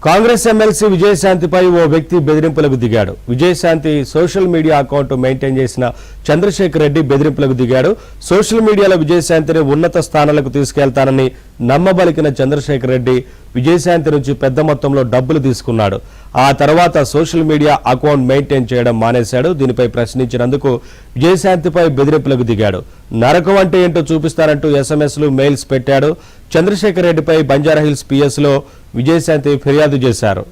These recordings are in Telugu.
కాంగ్రెస్ ఎమ్మెల్సీ విజయశాంతిపై ఓ వ్యక్తి బెదిరింపులకు దిగాడు. Vijayashanti social media account maintain చేసిన చంద్రశేఖర్ రెడ్డి బెదిరింపులకు దిగాడు. సోషల్ మీడియాలో విజయశాంతిని ఉన్నత స్థానాలకు తీసుకెళ్తానని నమ్మబలికిన చంద్రశేఖర్ రెడ్డి విజయశాంతి నుంచి పెద్ద మొత్తంలో డబ్బులు తీసుకున్నాడు. ఆ తర్వాత సోషల్ మీడియా అకౌంట్ మెయింటైన్ చేయడం మానేశాడు. దీనిపై ప్రశ్నించినందుకు విజయశాంతిపై బెదిరింపులకు దిగాడు. నరకం అంటే ఏంటో చూపిస్తారంటూ ఎస్ఎంఎస్లు, మెయిల్స్ పెట్టాడు. చంద్రశేఖర్ రెడ్డిపై బంజారాహిల్స్ పిఎస్లో విజయశాంతి ఫిర్యాదు చేశారు.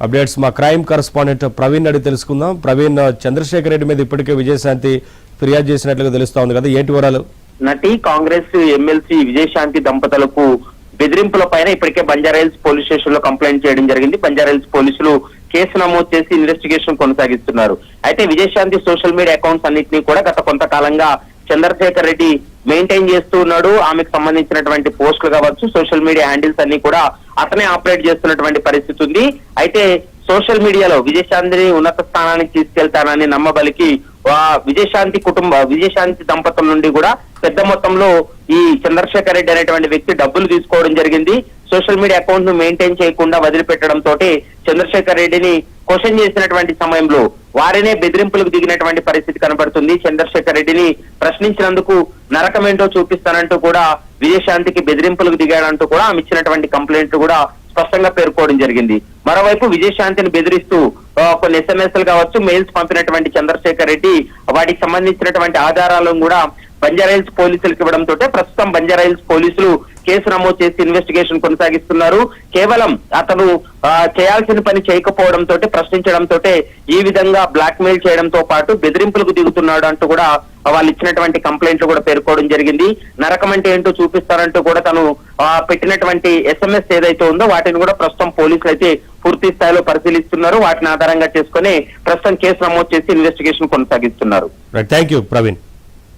అప్డేట్స్ మా క్రైమ్ కరెస్పాండెంట్ ప్రవీణ్ అడిగి తెలుసుకుందాం. ప్రవీణ్, చంద్రశేఖర్ రెడ్డి మీద ఇప్పటికే విజయశాంతి ఫిర్యాదు చేసినట్లుగా తెలుస్తా ఉంది కదా, ఏంటి వివరాలు? నటి కాంగ్రెస్ ఎమ్మెల్సీ విజయశాంతి దంపతులకు బెదిరింపుల పైన ఇప్పటికే బంజారాహిల్స్ పోలీస్ స్టేషన్ లో కంప్లైంట్ చేయడం జరిగింది. బంజారాహిల్స్ పోలీసులు కేసు నమోదు చేసి ఇన్వెస్టిగేషన్ కొనసాగిస్తున్నారు. అయితే విజయశాంతి సోషల్ మీడియా అకౌంట్స్ అన్నింటినీ కూడా గత కొంతకాలంగా చంద్రశేఖర్ రెడ్డి మెయింటైన్ చేస్తూ ఉన్నాడు. ఆమెకు సంబంధించినటువంటి పోస్టులు కావచ్చు, సోషల్ మీడియా హ్యాండిల్స్ అన్ని కూడా అతనే ఆపరేట్ చేస్తున్నటువంటి పరిస్థితి ఉంది. అయితే సోషల్ మీడియాలో విజయశాంతిని ఉన్నత స్థానానికి తీసుకెళ్తానని నమ్మబలికి విజయశాంతి దంపతుల నుండి కూడా పెద్ద మొత్తంలో ఈ చంద్రశేఖర్ రెడ్డి అనేటువంటి వ్యక్తి డబ్బులు తీసుకోవడం జరిగింది. సోషల్ మీడియా అకౌంట్ ను మెయింటైన్ చేయకుండా వదిలిపెట్టడంతో చంద్రశేఖర్ రెడ్డిని క్వశ్చన్ చేసినటువంటి సమయంలో వారినే బెదిరింపులకు దిగినటువంటి పరిస్థితి కనబడుతుంది. చంద్రశేఖర్ రెడ్డిని ప్రశ్నించినందుకు నరకమేంటో చూపిస్తానంటూ కూడా విజయశాంతికి బెదిరింపులకు దిగాడంటూ కూడా ఆమె ఇచ్చినటువంటి కంప్లైంట్ కూడా స్పష్టంగా పేర్కోవడం జరిగింది. మరోవైపు విజయశాంతిని బెదిరిస్తూ కొన్ని ఎస్ఎంఎస్లు కావచ్చు, మెయిల్స్ పంపినటువంటి చంద్రశేఖర్ రెడ్డి వాటికి సంబంధించినటువంటి ఆధారాలను కూడా బంజారాహిల్స్ పోలీసులకు ఇవ్వడంతో ప్రస్తుతం బంజారాహిల్స్ పోలీసులు కేసు నమోదు చేసి ఇన్వెస్టిగేషన్ కొనసాగిస్తున్నారు. కేవలం అతను చేయాల్సిన పని చేయకపోవడంతో, ప్రశ్నించడంతో ఈ విధంగా బ్లాక్ మెయిల్ చేయడంతో పాటు బెదిరింపులకు దిగుతున్నాడు అంటూ కూడా వాళ్ళు ఇచ్చినటువంటి కంప్లైంట్లు కూడా పేర్కోవడం జరిగింది. నరకం అంటే ఏంటో చూపిస్తారంటూ కూడా తను పెట్టినటువంటి ఎస్ఎంఎస్ ఏదైతే ఉందో వాటిని కూడా ప్రస్తుతం పోలీసులు అయితే పూర్తి స్థాయిలో పరిశీలిస్తున్నారు. వాటిని ఆధారంగా చేసుకుని ప్రస్తుతం కేసు నమోదు చేసి ఇన్వెస్టిగేషన్ కొనసాగిస్తున్నారు. Thank you Praveen.